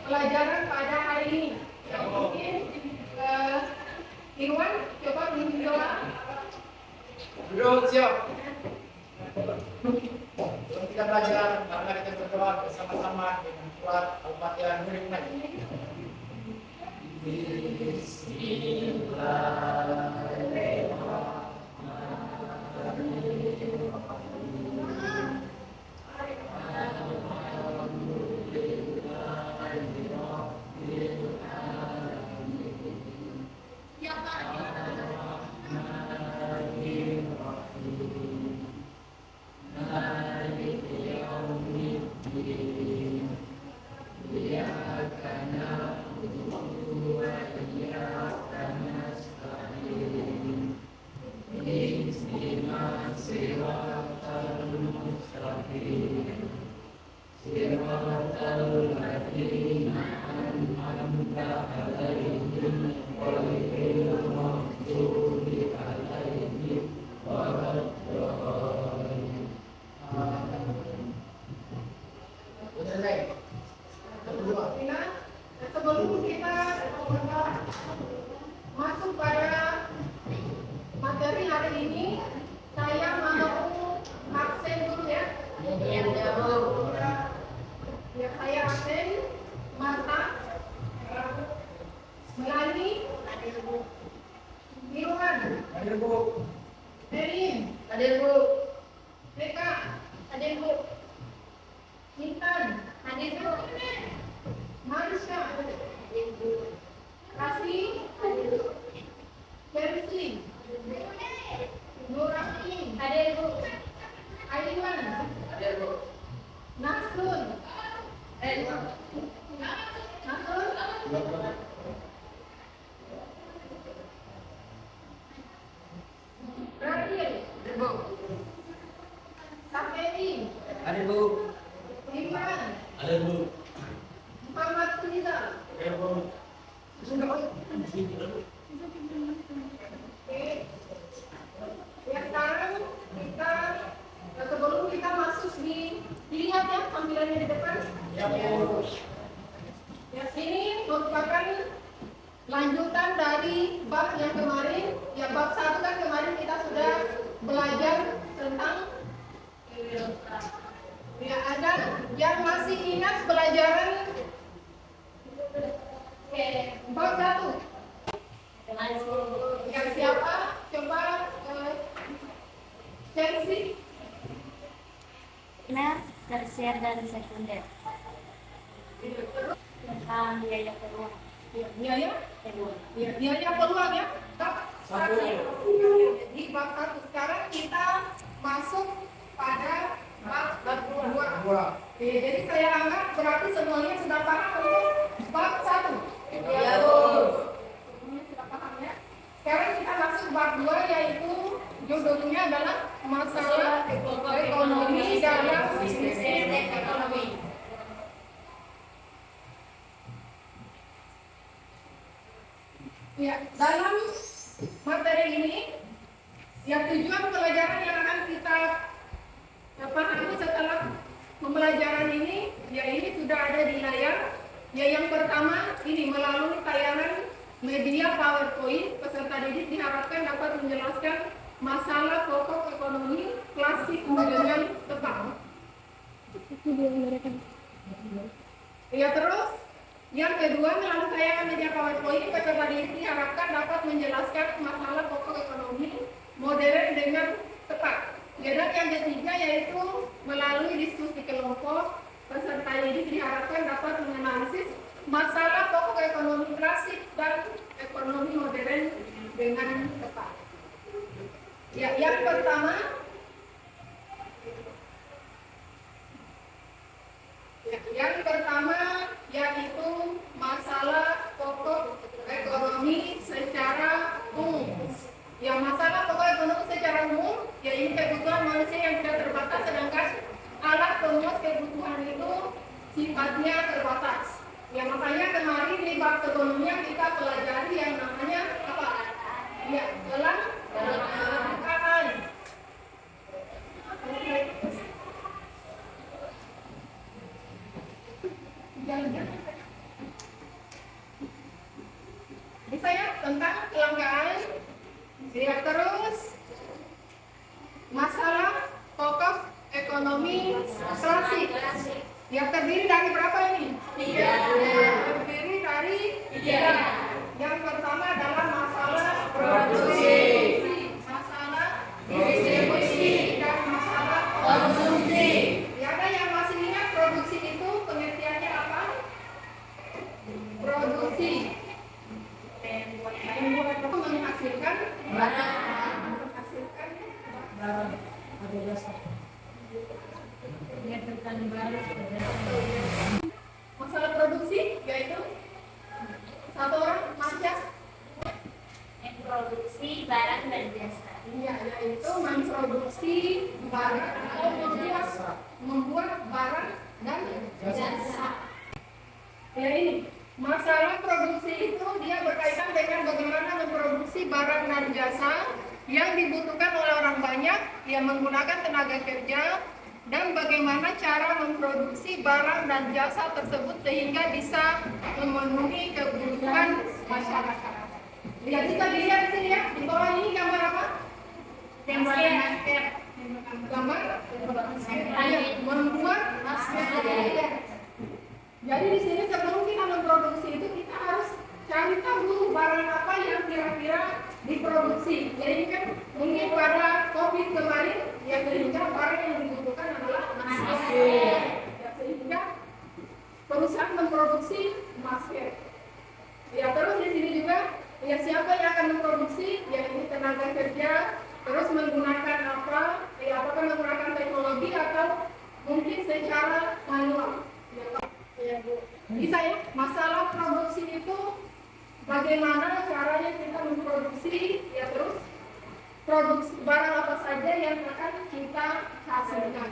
pelajaran pada hari ini. Ya, mungkin Irwan coba menjawab. Duduk siap. Kita belajar karena kita berdoa bersama-sama dengan surat Al-Fatihah. Sebelum kita masuk pada materi hari ini, saya mau absen dulu ya. Ya, saya absen Marta, Melani, Irwan, Hadir Bu. Erin, Hadir Bu. Eka, Hadir Bu. Intan, Hadir Bu. Marsha, Hadir Bu. Kasih, Chelsea, Nurani, Hadir Bu. Aiwan, Hadir Bu. Nasrul, Hadir Nasrul, Radil, Bu. Saferi, Hadir Bu. Imran, Hadir Bu. Muhammad Rizal. Hadir Bu. Oke. Ya, sekarang kita sebelum kita masuk dilihat ya tampilannya di depan. Ya Bu. Ya, ini merupakan lanjutan dari bab yang kemarin. Ya, bab 1 kan kemarin kita sudah belajar tentang ya, ada yang masih ingat pelajaran bab 1. Ya, siapa? Coba Chelsea. Primer, tersier, dan sekunder. Tentang biaya peluang. Biaya Kedua. ya, biaya peluang ya. Satu. Di bab 1 sekarang kita masuk pada bab 2. Dua. Oke, jadi saya anggap berarti semuanya sudah paham untuk bab 1. Iya, Bu. Semuanya sudah paham ya. Sekarang kita masuk bab 2, yaitu judulnya adalah masalah ekonomi dalam sistem ekonomi. Ya, dalam materi ini, ya tujuan pelajaran yang akan kita pahami setelah pembelajaran ini, ya ini sudah ada di layar. Ya, yang pertama ini melalui tayangan media PowerPoint, peserta didik diharapkan dapat menjelaskan masalah pokok ekonomi klasik dengan tepat. Ya, terus yang kedua melalui tayangan media PowerPoint, peserta didik diharapkan dapat menjelaskan masalah pokok ekonomi modern dengan tepat. Dan yang ketiga yaitu melalui diskusi kelompok, peserta didik diharapkan dapat menganalisis masalah pokok ekonomi klasik dan ekonomi modern dengan tepat. Ya, yang pertama, yaitu masalah pokok ekonomi secara umum. Ya, masalah pokok ekonomi secara umum, ya ini kebutuhan manusia yang tidak terbatas, sedangkan alat pemuas kebutuhan itu sifatnya terbatas. Ya, makanya kemarin di bab sebelumnya kita pelajari yang namanya apa? Ya, kelangkaan. Jangan-jangan Bisa ya tentang kelangkaan. Ya, terus masalah pokok ekonomi klasik yang terdiri dari berapa ini? Tiga. Terdiri dari tiga. Yang pertama adalah masalah produksi, masalah distribusi, dan masalah konsumsi. Ya, ada yang masih ingat produksi itu pengertiannya apa? Produksi membuat apa? Menghasilkan barang. Menghasilkan barang. Masalah produksi yaitu satu orang macam Memproduksi barang dan jasa. iya, yaitu memproduksi barang atau membuat barang dan jasa. Ya, ini masalah produksi itu dia berkaitan dengan bagaimana memproduksi barang dan jasa yang dibutuhkan oleh orang banyak yang menggunakan tenaga kerja, dan bagaimana cara memproduksi barang dan jasa tersebut sehingga bisa memenuhi kebutuhan masyarakat. Ya, bisa dilihat di sini ya, di bawah ini gambar apa? Masker. Gambar ya, membuat masker. Jadi di sini sebelum kita memproduksi itu kita harus cari tahu barang apa yang kira-kira diproduksi. Jadi kan mungkin pada COVID kemarin ya, sehingga barang yang dibutuhkan adalah masker. Ya, sehingga perusahaan memproduksi masker. Ya, terus di sini juga ya, siapa yang akan memproduksi? Ya, ini tenaga kerja. Terus menggunakan apa? Ya, apakah menggunakan teknologi atau mungkin secara manual? Ya, Bu. Bisa ya, masalah produksi itu bagaimana caranya kita memproduksi, ya, terus produksi barang apa saja yang akan kita hasilkan.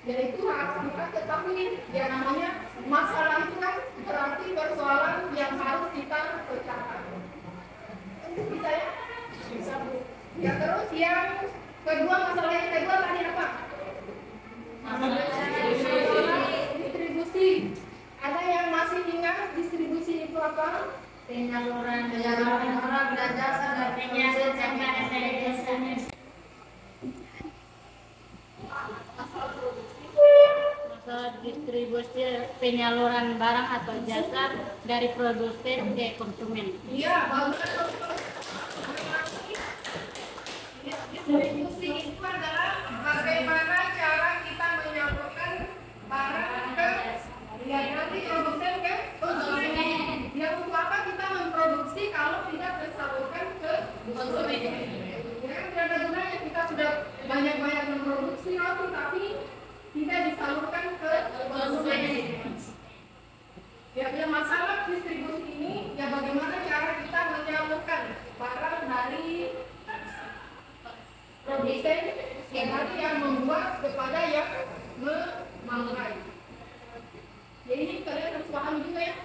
Yaitu harus kita ketahui, ya, namanya masalah itu kan berarti persoalan yang harus kita pecahkan. Bisa ya? Bisa, Bu. Ya, terus yang kedua, masalah yang kedua tadi apa? Masalah distribusi. Ada yang masih ingat distribusi itu apa? Penyaluran barang dan jasa dan penyaluran barang dan jasa. Masalah distribusi penyaluran barang atau jasa dari produsen ke konsumen. Iya, bagus. Distribusi itu adalah bagaimana cara kita menyalurkan barang ke nanti produsen ke konsumen. Ya, untuk apa kita memproduksi kalau tidak tersalurkan ke konsumen? Ya, tidak ada gunanya kita sudah banyak-banyak memproduksi roti tapi tidak disalurkan ke konsumen. Ya, masalah distribusi ini ya bagaimana cara kita menyalurkan barang dari produsen yang membuat kepada yang memangkai. Ya, ini kalian harus paham juga ya.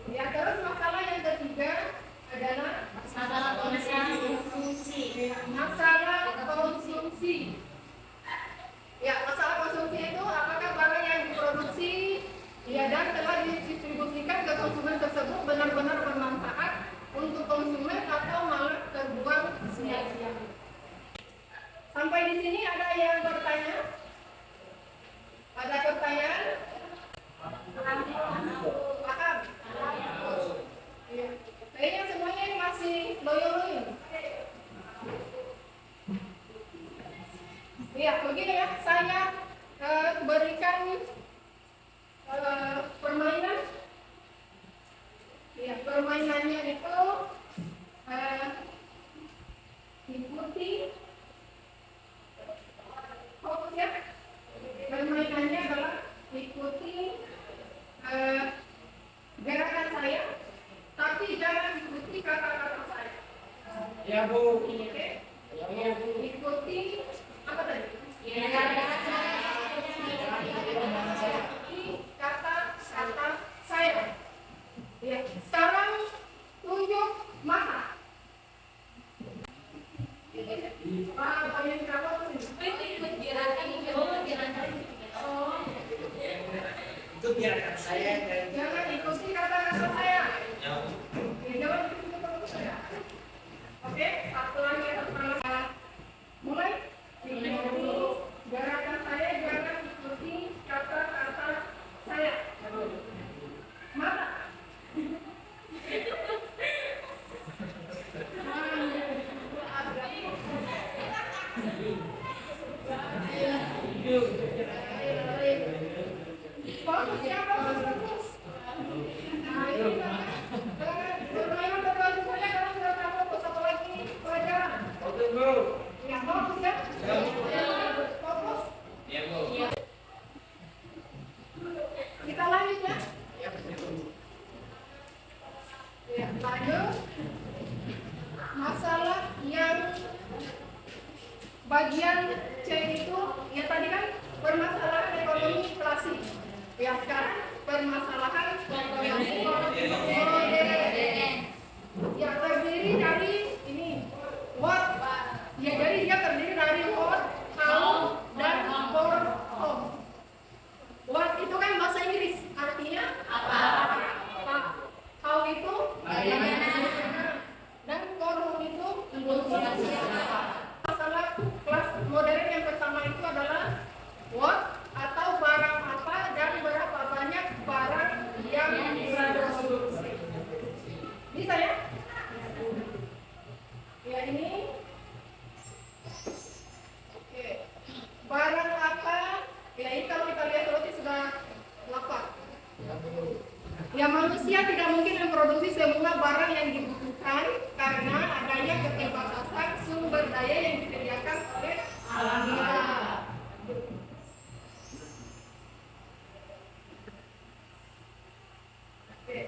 Ya, terus masalah yang ketiga adalah Masalah konsumsi. Masalah konsumsi. Ya, masalah konsumsi itu apakah barang yang diproduksi ya dan telah didistribusikan ke konsumen tersebut benar-benar bermanfaat untuk konsumen atau malah terbuang sia-sia. Sampai di sini ada yang bertanya? Ada pertanyaan? Paham? Iya. Kayaknya semuanya masih loyo-loyo. Iya, begini ya, saya berikan permainan. Ya, permainannya itu ikuti fokus ya. Permainannya adalah ikuti gerakan saya, tapi jangan ikuti kata-kata saya. Ya, Bu. Oke? Ya, Bu. Ikuti apa tadi? Gerakan saya. Kata-kata saya. Ya, sekarang tunjuk mata. Apa yang berapa sih? Gerakan. Oh. Itu biarkan saya dari Jangan ikuti kata-kata saya. Oke, jangan ikuti kata-kata saya. Oke, satu lagi saya. Mulai. Gerakan saya jangan ikuti kata-kata saya. Mata. Fokus ya, fokus. Nah, ini bermain berbaju saja kalau sudah tahu fokus apa lagi pelajaran. Ya, fokus ya. Fokus. Kita lanjut ya. Ya, lanjut. Masalah yang bagian C itu, ya tadi kan permasalahan ekonomi klasik. Ya sekarang permasalahan ekonomi modern. Ya terdiri dari ini what. Ya jadi dia terdiri dari what, how, dan for, home. What itu kan bahasa Inggris, artinya apa? How itu bagaimana? Dan for home itu masalah kelas modern yang pertama itu adalah what atau barang apa dan berapa banyak barang yang diproduksi. Bisa ya? Ya ini. Oke. Barang apa? Ya ini kalau kita lihat roti sudah lapar. Ya manusia tidak mungkin memproduksi semua barang yang dibutuhkan karena adanya keterbatasan sumber daya yang disediakan oleh alam kita. Oke.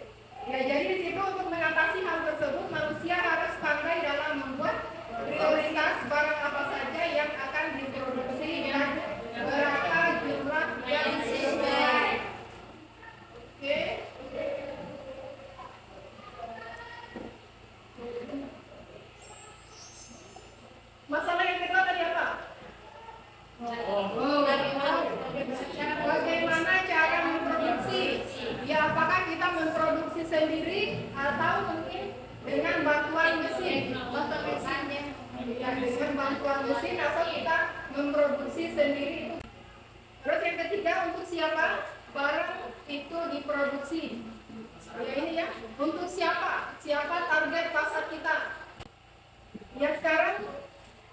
Ya jadi di situ untuk mengatasi hal tersebut manusia harus pandai dalam membuat prioritas barang apa saja yang akan diproduksi dan berapa jumlah yang sesuai. Oke. Masalah yang kedua tadi apa? Bagaimana cara memproduksi? Ya apakah kita memproduksi sendiri atau mungkin dengan bantuan mesin? Ya, dengan bantuan mesin atau kita memproduksi sendiri. Terus yang ketiga, untuk siapa barang itu diproduksi? Ya ini ya, untuk siapa? Siapa target pasar kita? Ya sekarang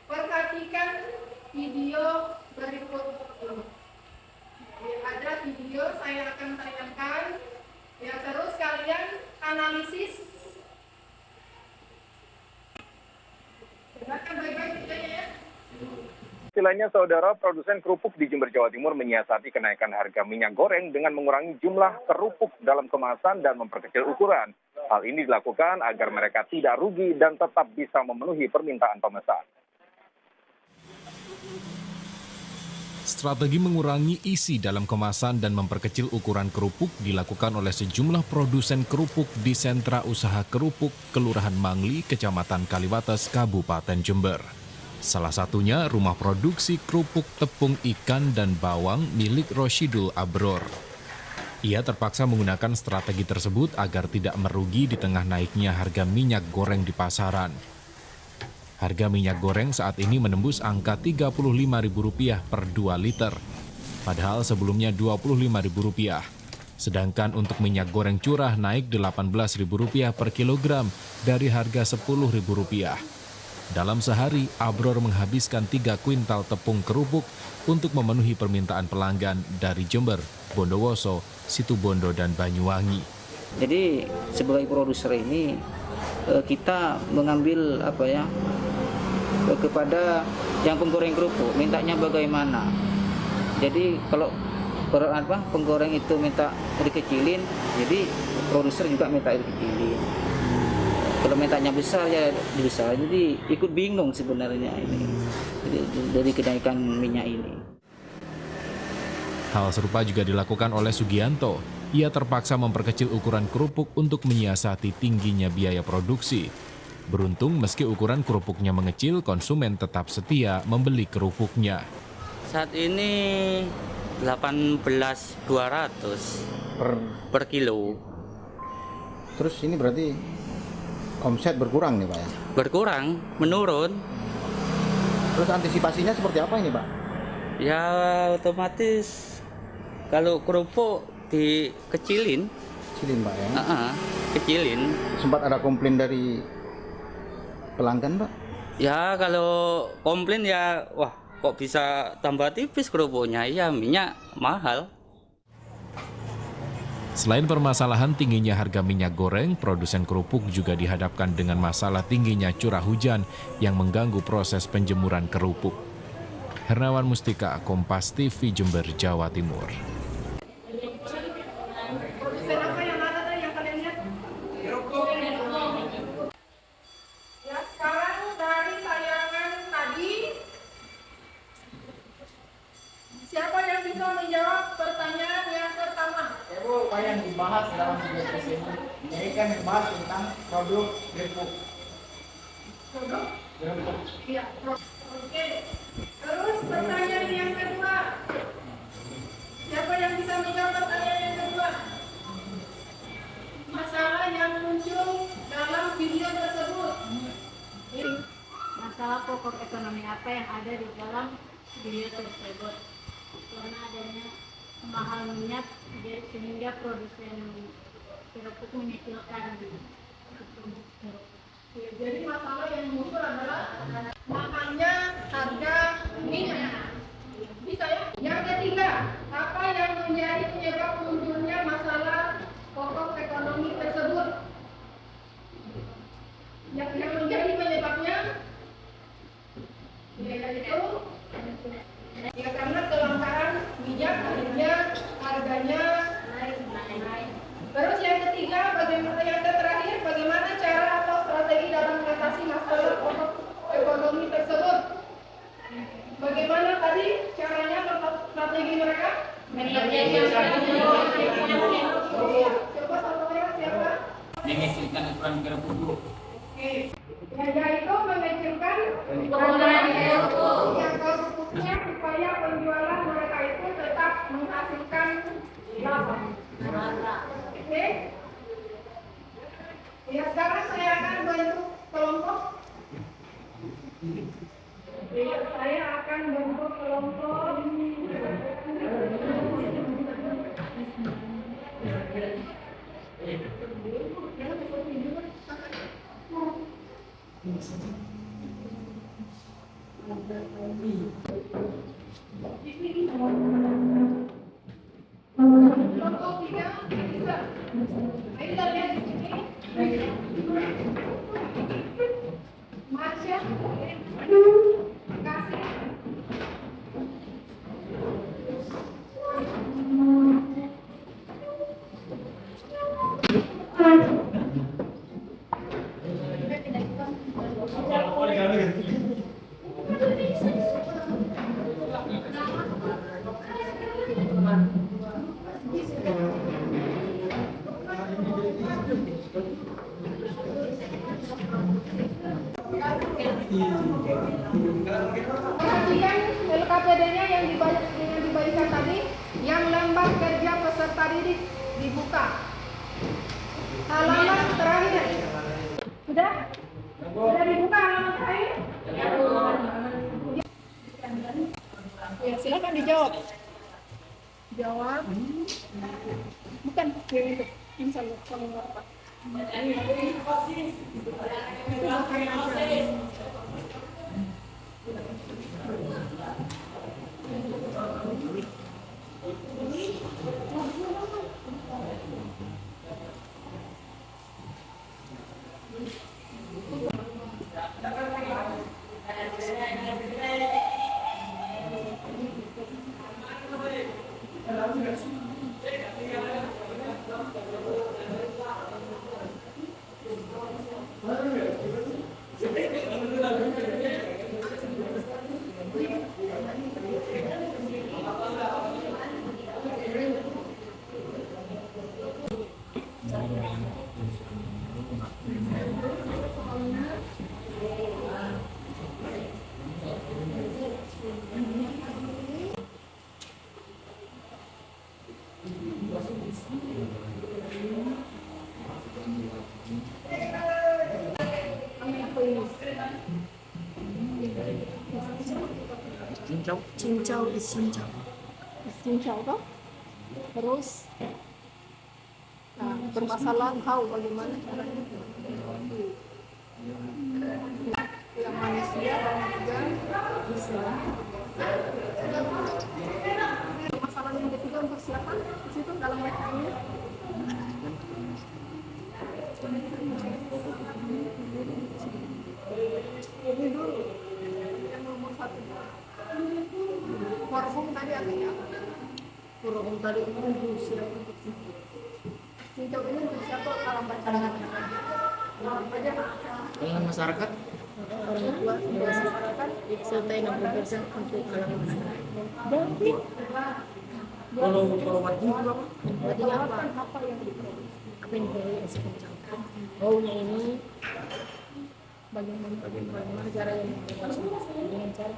perhatikan video berikut ini. Ya, ada video saya akan tayangkan. Ya terus kalian analisis. Dengarkan baik-baik videonya ya. Istilahnya, saudara, produsen kerupuk di Jember, Jawa Timur menyiasati kenaikan harga minyak goreng dengan mengurangi jumlah kerupuk dalam kemasan dan memperkecil ukuran. Hal ini dilakukan agar mereka tidak rugi dan tetap bisa memenuhi permintaan pemesan. Strategi mengurangi isi dalam kemasan dan memperkecil ukuran kerupuk dilakukan oleh sejumlah produsen kerupuk di sentra usaha kerupuk Kelurahan Mangli, Kecamatan Kaliwates, Kabupaten Jember. Salah satunya rumah produksi kerupuk tepung ikan dan bawang milik Rosyidul Abror. Ia terpaksa menggunakan strategi tersebut agar tidak merugi di tengah naiknya harga minyak goreng di pasaran. Harga minyak goreng saat ini menembus angka Rp35.000 per 2 liter, padahal sebelumnya Rp25.000. Sedangkan untuk minyak goreng curah naik Rp18.000 per kilogram dari harga Rp10.000. Dalam sehari, Abror menghabiskan 3 kuintal tepung kerupuk untuk memenuhi permintaan pelanggan dari Jember, Bondowoso, Situbondo, dan Banyuwangi. Jadi sebagai produser ini kita mengambil kepada yang penggoreng kerupuk, mintanya bagaimana. Jadi kalau penggoreng itu minta dikecilin, jadi produser juga minta dikecilin. Kalau mintanya besar ya besar, jadi ikut bingung sebenarnya ini dari kenaikan minyak ini. Hal serupa juga dilakukan oleh Sugianto. Ia terpaksa memperkecil ukuran kerupuk untuk menyiasati tingginya biaya produksi. Beruntung meski ukuran kerupuknya mengecil, konsumen tetap setia membeli kerupuknya. Saat ini 18.200 per kilo. Terus ini berarti omset berkurang nih Pak ya? Berkurang, menurun. Terus antisipasinya seperti apa ini Pak? Ya otomatis kalau kerupuk dikecilin, Kecilin Pak ya? kecilin. Sempat ada komplain dari pelanggan Pak? Ya kalau komplain ya, wah kok bisa tambah tipis kerupuknya, ya minyak mahal. Selain permasalahan tingginya harga minyak goreng, produsen kerupuk juga dihadapkan dengan masalah tingginya curah hujan yang mengganggu proses penjemuran kerupuk. Hernawan Mustika, Kompas TV, Jember, Jawa Timur. Produsen apa yang ada tadi yang kalian lihat? Ya, sekarang dari tayangan tadi, siapa yang bisa menjawab pertanyaan yang pertama? Bu, apa yang dibahas dalam video ini? Ini kan membahas tentang produk kerupuk. Produk? Kerupuk. Iya. Oke. Terus pertanyaan yang kedua. Siapa yang bisa menjawab pertanyaan yang kedua? Masalah yang muncul dalam video tersebut. Masalah pokok ekonomi apa yang ada di dalam video tersebut? Karena adanya mahal minyak sehingga produsen kerupuk menyecilkan Ya, jadi masalah yang muncul adalah mahalnya harga minyak. Bisa ya? Yang ketiga, apa yang menjadi penyebab munculnya masalah pokok ekonomi tersebut? Yang menjadi penyebabnya yaitu ya karena kelangkaan minyak, akhirnya harganya naik. Terus yang ketiga, yang terakhir, bagaimana cara atau strategi dalam mengatasi masalah pokok ekonomi tersebut? Bagaimana tadi caranya atau strategi mereka? Coba satu mereka siapa? Mengecilkan ukuran kerupuk. Oke. Yaitu mengecilkan ukuran kerupuknya supaya penjualan mereka itu tetap menghasilkan laba. Oke. Ya, sekarang saya akan bentuk kelompok. Ya, saya akan bentuk kelompok. Kelompok 3 bisa. Ayo kita lihat di sini. Marsha, kasih. Perhatikan LKPD-nya yang dibagikan tadi, yang lembar kerja peserta didik dibuka. Halaman terakhir. Sudah? Sudah dibuka halaman terakhir? Ya, silakan dijawab. Jawab. Bukan yang itu. Yang saya kalau apa? cincau. cincau di cincau. Cincau toh. Terus permasalahan tahu bagaimana caranya. Yang manusia dan juga bisa. Masalah yang ketiga untuk siapa? Di situ dalam rekannya. Ini dulu yang nomor 1. Hormon tadi artinya apa? Kurang tadi untuk siapa? Cincau ini untuk siapa dalam bacaan aja Dengan masyarakat, Orang tua masyarakat serta 60% untuk kalangan masyarakat. kalau wajib apa? Berarti apa? Apa yang diperoleh si cincau? Baunya ini bagaimana cara yang diproduksi dengan cara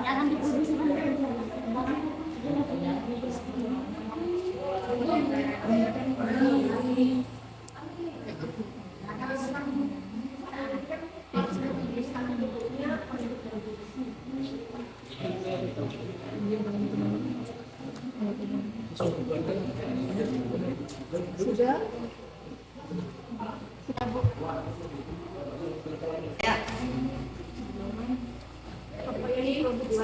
jangan diproduksi sudah. Apa yang diproduksi?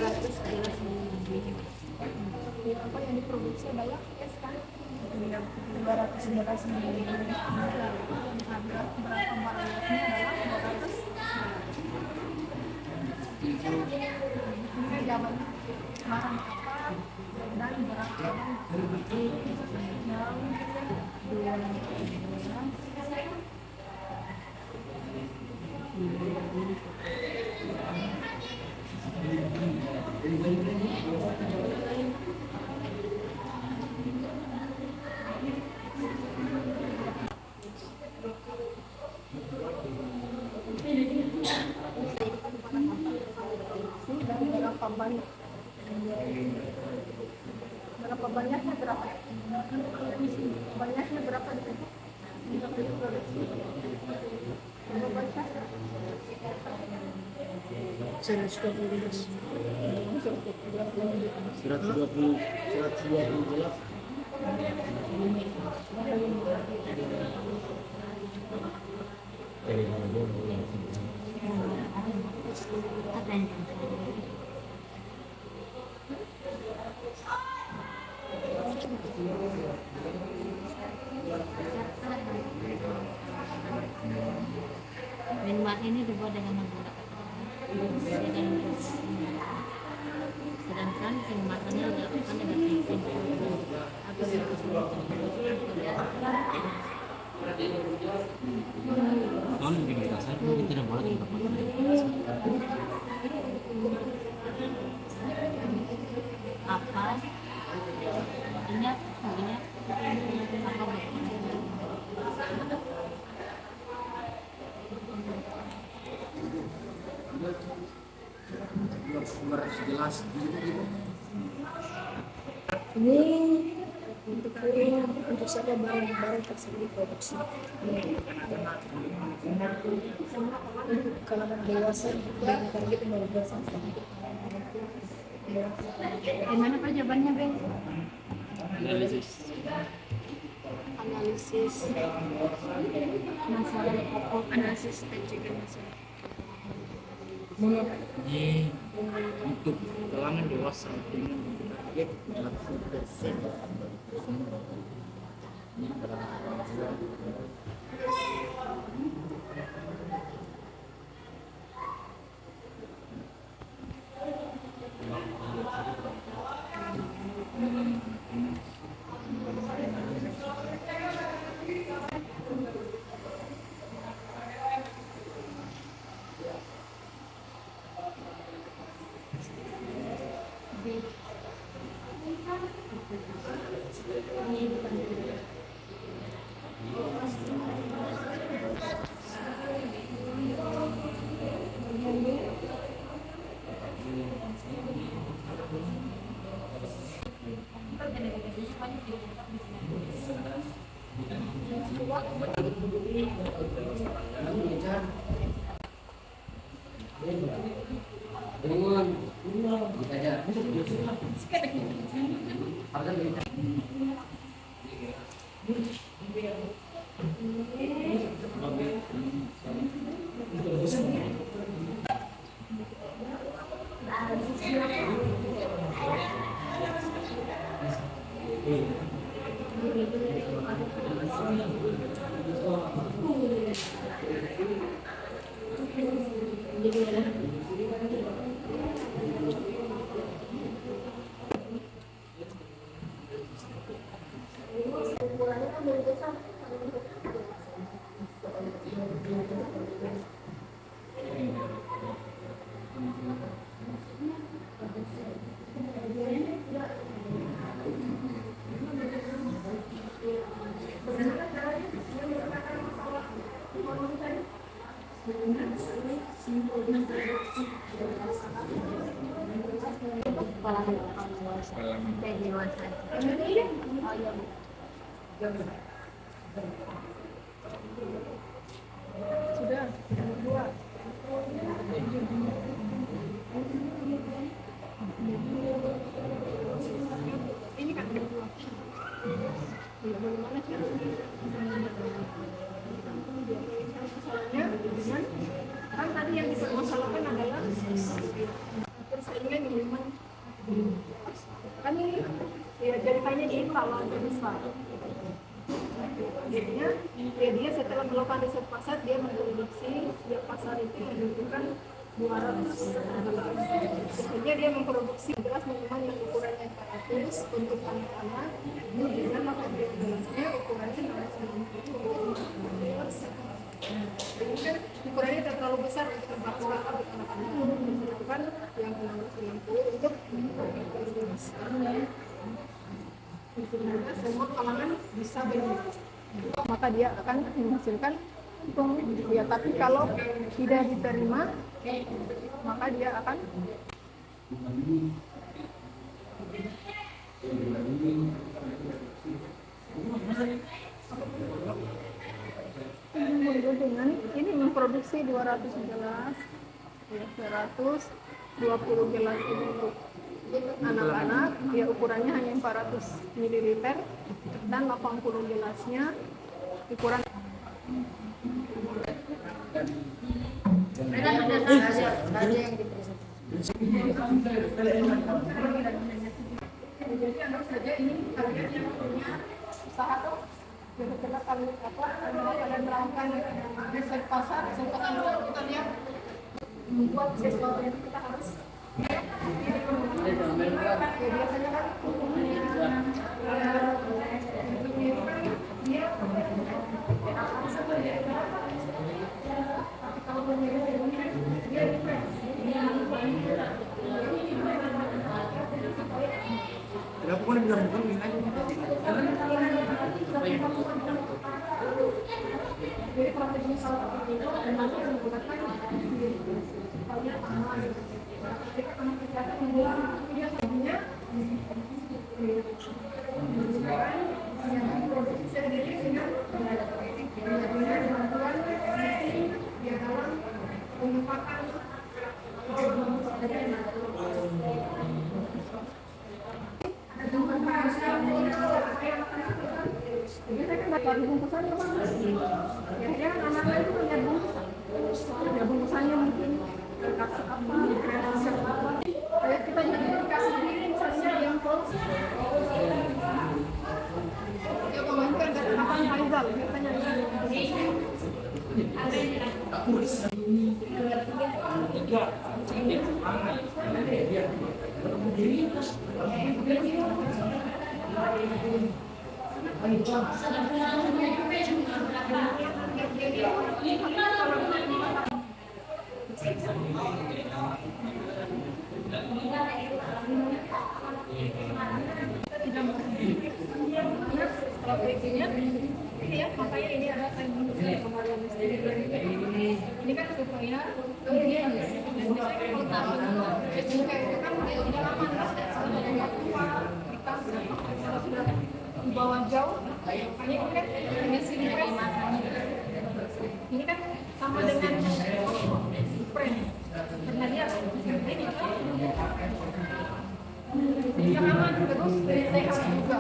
Apa yang diproduksi banyak ya sekarang? 211 miliar. Ada berapa variasinya adalah 200. Ini zaman bahan apa dan berapa dan berapa banyak? Berapa banyaknya berapa? Banyaknya berapa di situ? Berapa banyak? 112. 120 jelas. Apa yang minuman ini dibuat dengan menggunakan sedangkan pengemasannya dilakukan dengan mesin agar Tahun di dasar mungkin tidak boleh tempat apa ingat apa Jelas Ini untuk siapa barang-barang tersebut diproduksi? Untuk kalangan dewasa dan target 15 sampai. gimana Pak jawabannya Ben? Analisis Masalah pokok analisis pencegahan masalah. untuk kalangan dewasa dengan target 40%. Sudah, nomor 2. Ini kan nomor 2. Iya, bagaimana cara? Masalahnya dengan kan tadi yang dipermasalahkan adalah persaingan minuman kan ini ya ceritanya di kalau ada besar akhirnya ya dia setelah melakukan riset pasar dia memproduksi setiap pasar itu membutuhkan 200 sehingga dia memproduksi gelas minuman yang ukurannya 400 untuk anak-anak dengan 80 gelasnya ukurannya 190 ini kan ukurannya terlalu besar untuk anak-anak sedangkan yang 90 untuk semua kalangan bisa beli maka dia akan menghasilkan untung ya, tapi kalau tidak diterima maka dia akan dengan ini memproduksi 200 gelas ya, 120 gelas ini untuk anak-anak ya ukurannya hanya 400 ml dan 80 gelasnya ukuran jadi anggap saja ini kalian yang punya usaha tuh kira-kira kalian kalian melakukan riset pasar itu kita lihat membuat sesuatu yang kita harus ya biasanya kan Kenapa kau bilang bukan ini aja? Jadi strateginya salah satu itu nanti menggunakan dia sebenarnya yang produksi sendiri dengan bantuan di dalam pengepakan biasanya kan dapat bungkusannya bang ya kan anak-anak itu punya bungkusan ya bungkusannya mungkin kasih apa kreasi apa kayak kita jadi dikasih sendiri misalnya yang close ya pemainkan dari apa Faizal biasanya strateginya ini ya makanya ini ada timing pembayaran listrik ini kan supaya dia kalau tahu itu kan udah lama kita sudah dibawa jauh makanya ini kan hanya sini ini kan sama dengan print karena dia ini bagus dan sehat juga.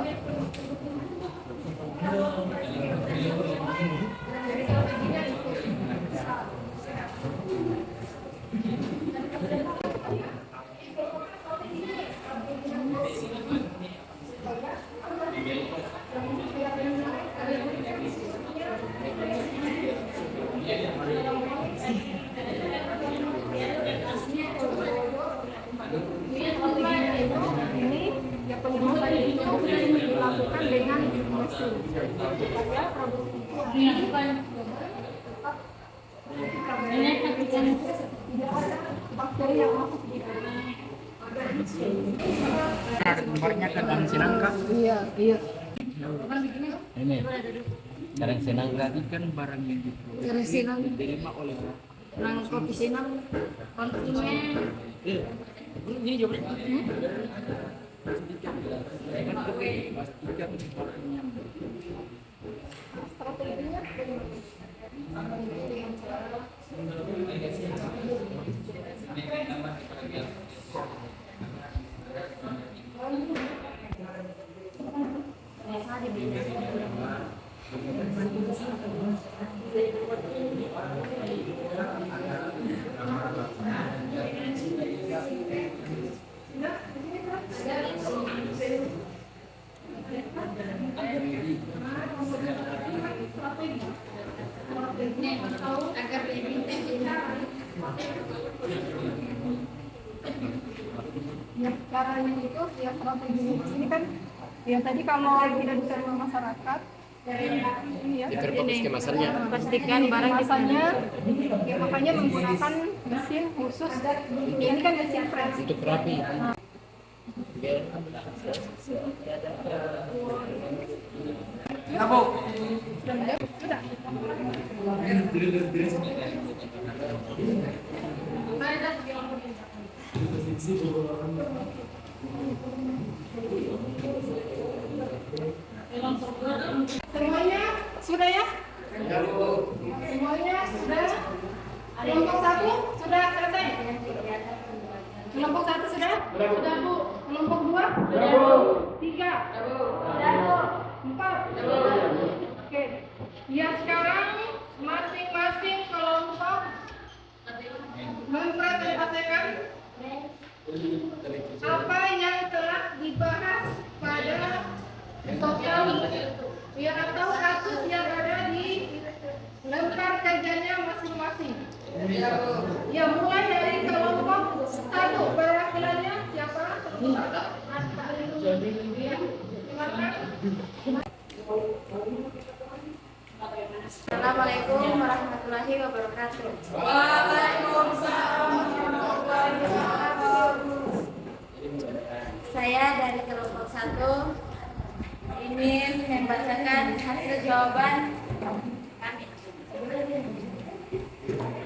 Jadi strateginya itu. Ini ya pengurusan itu dilakukan dengan mesin supaya produk itu tidak ada bakteri yang masuk di dalam. Ada gambarnya kan dalam sinangka. Iya. Ini kadang sinangka itu kan barang yang diproduksi diterima oleh Nang kopi sinang konsumen. ini juga pastikan barangnya. Strateginya Agar lebih ya caranya itu ya strategi ini kan yang tadi kalau tidak bisa dengan masyarakat ini ya pastikan barang kemasannya ya makanya menggunakan mesin khusus ini kan mesin press Untuk rapi. Nah, Bu. sudah semuanya sudah ya semuanya sudah kelompok 1 sudah selesai kelompok 1 sudah Bu kelompok 2 sudah Bu 3 sudah Bu 4 oke ya sekarang masing-masing kelompok mempresentasikan apa yang telah dibahas pada total ya atau kasus yang ada di lembar kerjanya masing-masing. Ya mulai dari kelompok 1 perwakilannya siapa? Silakan. Assalamualaikum warahmatullahi wabarakatuh. Saya dari kelompok 1 ingin membacakan hasil jawaban kami.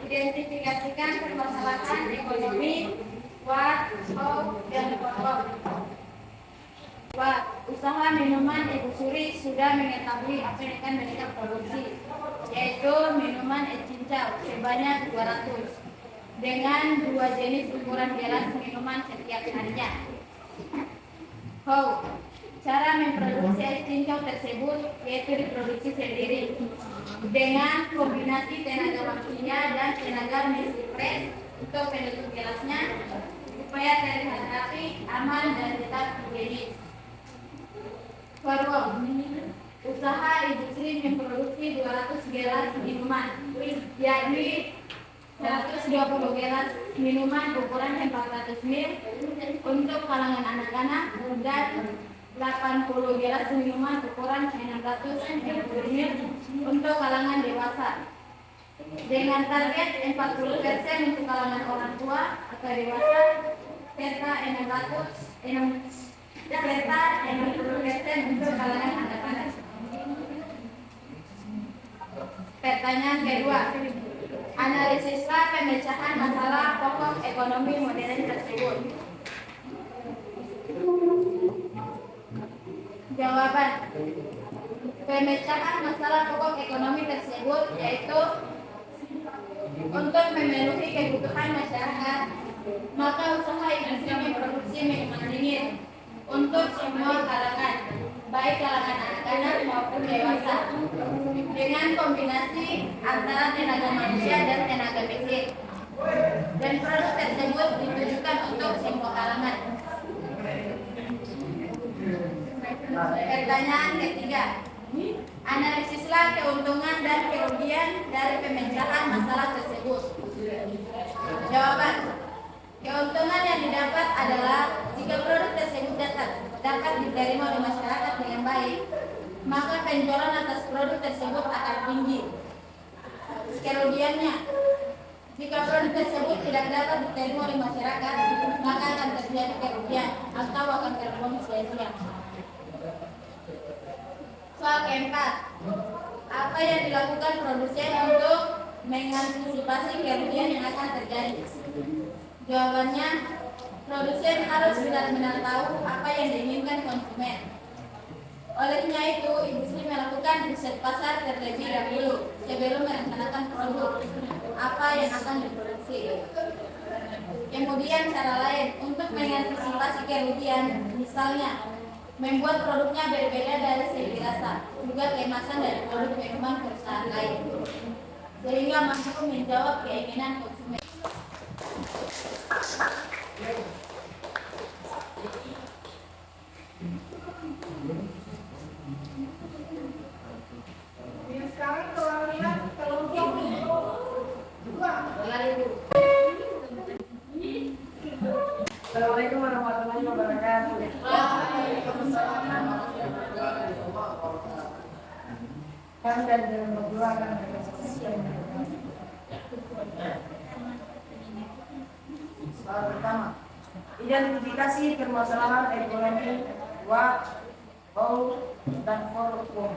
Identifikasikan permasalahan ekonomi, what, how, dan what. What, usaha minuman Ibu Suri sudah mengetahui apa yang akan mereka produksi, yaitu minuman es cincau sebanyak 200 dengan 2 jenis ukuran gelas minuman setiap harinya. How, cara memproduksi es cincau tersebut yaitu diproduksi sendiri dengan kombinasi tenaga manusia dan tenaga mesin press untuk penutup gelasnya supaya terlihat rapi, aman, dan tetap higienis. Forward, usaha Ibu Sri memproduksi 200 gelas minuman, yakni 120 gelas minuman ukuran 400 ml untuk kalangan anak-anak dan 80 gelas minuman ukuran 650 ml untuk kalangan dewasa. Dengan target 40% untuk kalangan orang tua atau dewasa serta 60% untuk kalangan anak-anak. Pertanyaan kedua, analisislah pemecahan masalah pokok ekonomi modern tersebut. Jawaban, pemecahan masalah pokok ekonomi tersebut yaitu untuk memenuhi kebutuhan masyarakat, maka usaha industri memproduksi minuman dingin untuk semua kalangan, baik kalangan anak-anak maupun dewasa, dengan kombinasi antara tenaga manusia dan tenaga mesin. Dan produk tersebut ditujukan untuk semua kalangan. Pertanyaan ketiga, analisislah keuntungan dan kerugian dari pemecahan masalah tersebut. Jawaban, keuntungan yang didapat adalah jika produk tersebut dapat diterima oleh masyarakat dengan baik, maka penjualan atas produk tersebut akan tinggi. Kerugiannya, jika produk tersebut tidak dapat diterima oleh masyarakat, maka akan terjadi kerugian atau akan terbuang sia-sia. Soal keempat, apa yang dilakukan produsen untuk mengantisipasi kerugian yang akan terjadi? Jawabannya, produsen harus benar-benar tahu apa yang diinginkan konsumen. Olehnya itu, industri melakukan riset pasar terlebih dahulu sebelum merencanakan produk apa yang akan diproduksi. Kemudian cara lain untuk mengantisipasi kerugian, misalnya membuat produknya berbeda dari segi rasa, juga kemasan dari produk minuman perusahaan lain, sehingga mampu menjawab keinginan konsumen. Sekarang kalau lihat kelompok dua. Assalamualaikum warahmatullahi wabarakatuh. Kami dari dalam berdua akan berkesempatan yang soal pertama, identifikasi permasalahan ekonomi what, how, dan for whom.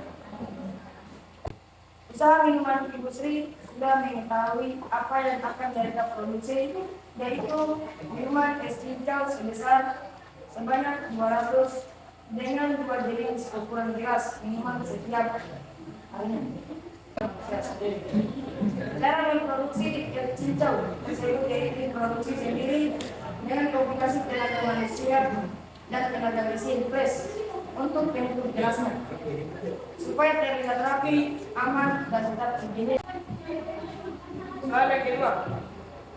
Usaha minuman Ibu Sri sudah mengetahui apa yang akan mereka produksi, yaitu minuman es cincau sebesar sebanyak 200 dengan 2 jenis ukuran gelas minuman setiap harinya. Cara memproduksi es cincau tersebut yaitu produksi sendiri dengan kombinasi tenaga manusia dan tenaga mesin press untuk bentuk gelasnya supaya terlihat rapi, aman, dan tetap higienis. Soal yang kedua,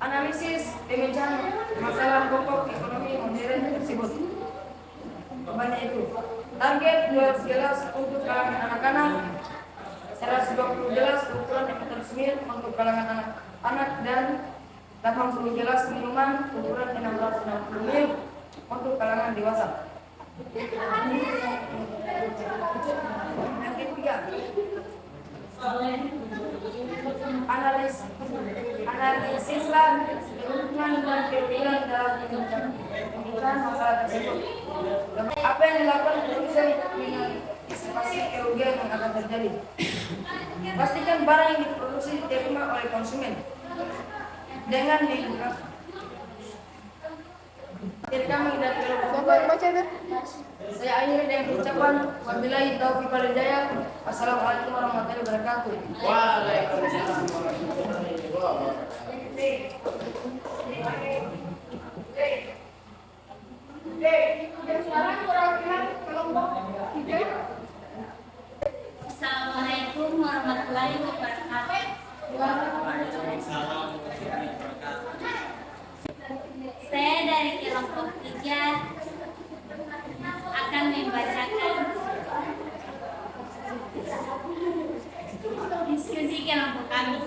analisis pemecahan masalah pokok ekonomi modern tersebut. Banyak itu. Target 200 gelas untuk kalangan anak-anak, 120 gelas ukuran meter untuk kalangan anak-anak, dan 80 gelas minuman ukuran 660 ml untuk kalangan dewasa. Yang ketiga, analisislah keuntungan dan kerugian dalam pemecahan masalah tersebut. Apa yang dilakukan produsen mengantisipasi kerugian yang akan terjadi? Pastikan barang yang diproduksi diterima oleh konsumen dengan lingkungan. Jadi kami dari kelompok saya akhiri dengan ucapan wabillahi taufiq wal hidayah. Assalamualaikum warahmatullahi wabarakatuh. Waalaikumsalam warahmatullahi wabarakatuh. Dan sekarang perwakilan kelompok 3. Assalamualaikum warahmatullahi wabarakatuh. Saya dari kelompok 3 akan membacakan diskusi kelompok kami.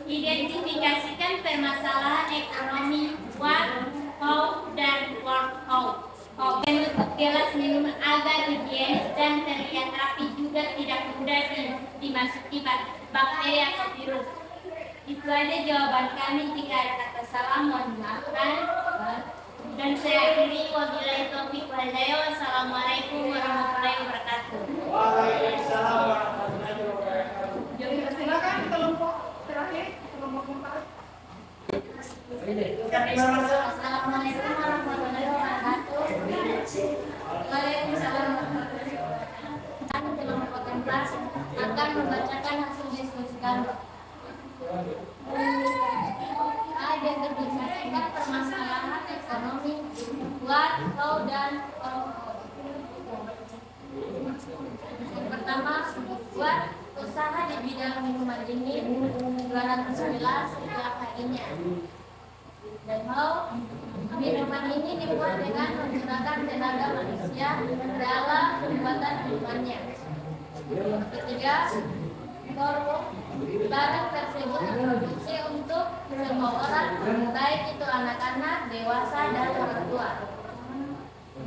Identifikasikan permasalahan ekonomi what, how, dan for how. Bentuk gelas minum agar higienis dan terlihat rapi juga tidak mudah dimasuki bakteri atau virus. Itu aja jawaban kami. Jika ada kata salah mohon dimaafkan. Dan saya akhiri wabillahi taufiq wal hidayah. Wassalamualaikum warahmatullahi wabarakatuh. Waalaikumsalam warahmatullahi wabarakatuh. Jadi silakan kelompok terakhir, kelompok 4. Assalamualaikum warahmatullahi wabarakatuh. Waalaikumsalam warahmatullahi wabarakatuh. Kami kelompok 4 akan membacakan hasil diskusi kami. Identifikasikan permasalahan ekonomi buat kau dan orang. Yang pertama, buat usaha di bidang minuman dingin 211 setiap harinya. Dan mau minuman ini dibuat dengan menggunakan tenaga manusia dalam pembuatan minumannya. Ketiga, barang tersebut diproduksi untuk semua orang, baik itu anak-anak, dewasa, dan orang tua.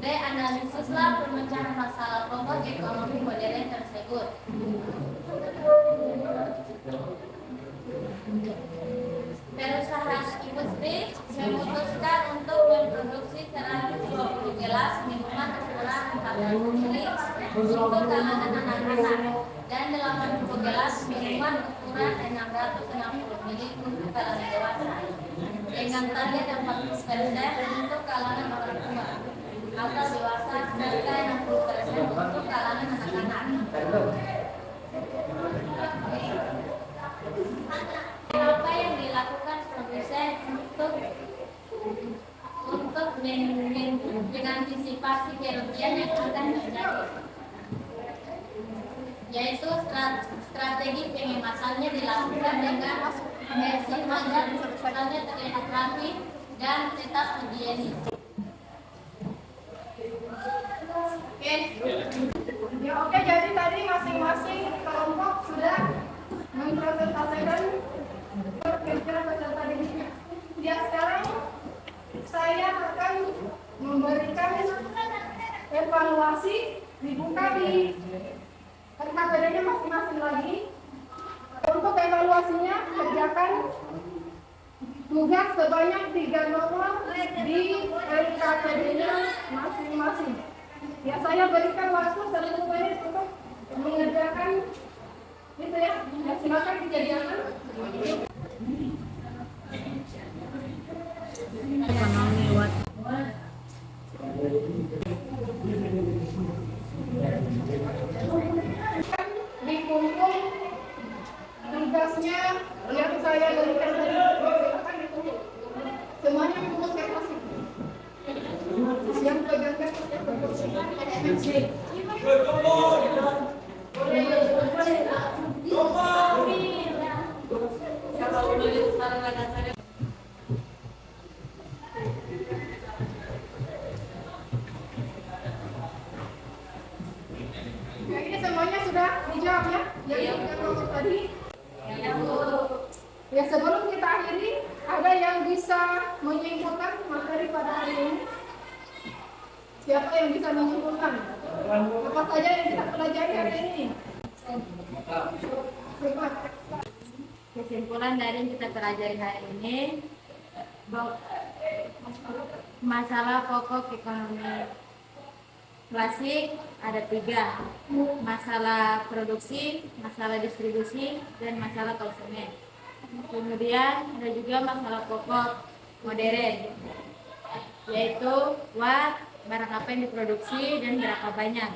B. Analisislah pemecahan masalah pokok ekonomi modern tersebut. Perusahaan industri memutuskan untuk memproduksi 120 gelas minuman ukuran 40 ml untuk kalangan anak-anak dan 80 gelas minuman ukuran 660 ml untuk kalangan dewasa, dengan target 40% untuk kalangan orang tua atau dewasa serta 60% untuk kalangan anak-anak. Apa yang dilakukan produsen untuk mengantisipasi kerugian yang akan terjadi, yaitu strategi pengemasannya dilakukan dengan mesin agar misalnya terlihat rapi dan tetap higienis. Oke, jadi tadi masing-masing kelompok sudah mempresentasikan kerja peserta didiknya. Ya, sekarang saya akan memberikan evaluasi, dibuka di RKPD-nya masing-masing lagi. Untuk evaluasinya, kerjakan tugas sebanyak 3 nomor di RKPD-nya masing-masing. Ya, saya berikan waktu 1 menit untuk mengerjakan itu ya. Ya, silakan dikerjakan. Ekonomi what? Dikumpul tugasnya yang saya berikan tadi. Silakan dikumpul. Semuanya dikumpul saya kasih. Yang pegang ini semuanya sudah dijawab ya? Yang nomor tadi. Ya, sebelum kita akhiri, ada yang bisa menyimpulkan materi pada hari ini? Siapa yang bisa menyimpulkan? Apa saja yang kita pelajari hari ini? Kesimpulan dari yang kita pelajari hari ini, masalah pokok ekonomi klasik ada 3, masalah produksi, masalah distribusi, dan masalah konsumen. Kemudian ada juga masalah pokok modern, yaitu what, barang apa yang diproduksi dan berapa banyak.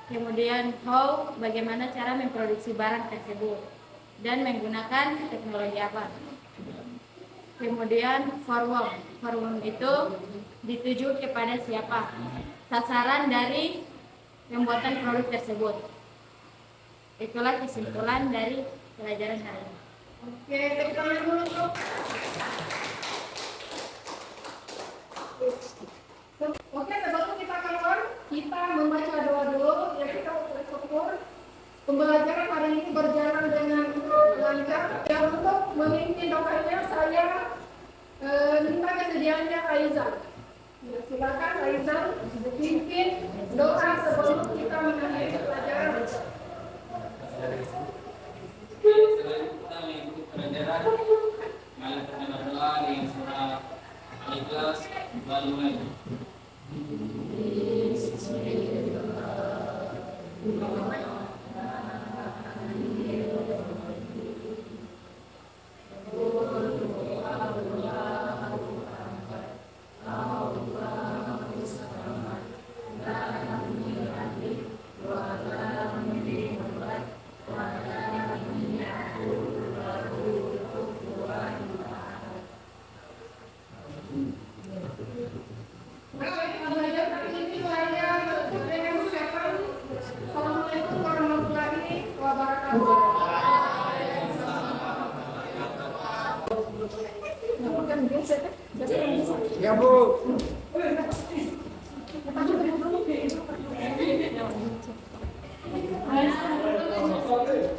Kemudian how, bagaimana cara memproduksi barang tersebut dan menggunakan teknologi apa. Kemudian forward itu dituju kepada siapa, sasaran dari pembuatan produk tersebut. Itulah kesimpulan dari pelajaran hari ini. Oke, tepuk tangan dulu untuk. Oke, sebelum kita keluar, kita membaca doa dulu. Ya, kita bersyukur pembelajaran hari ini berjalan dengan lancar. Dan untuk memimpin doanya, saya minta kesediaannya Aizal. Ya, silakan Aizal pimpin doa sebelum kita mengakhiri pelajaran. Pelajaran malam pertama di surah Al-Ikhlas Al-Mulai. Ya Bu. Oke.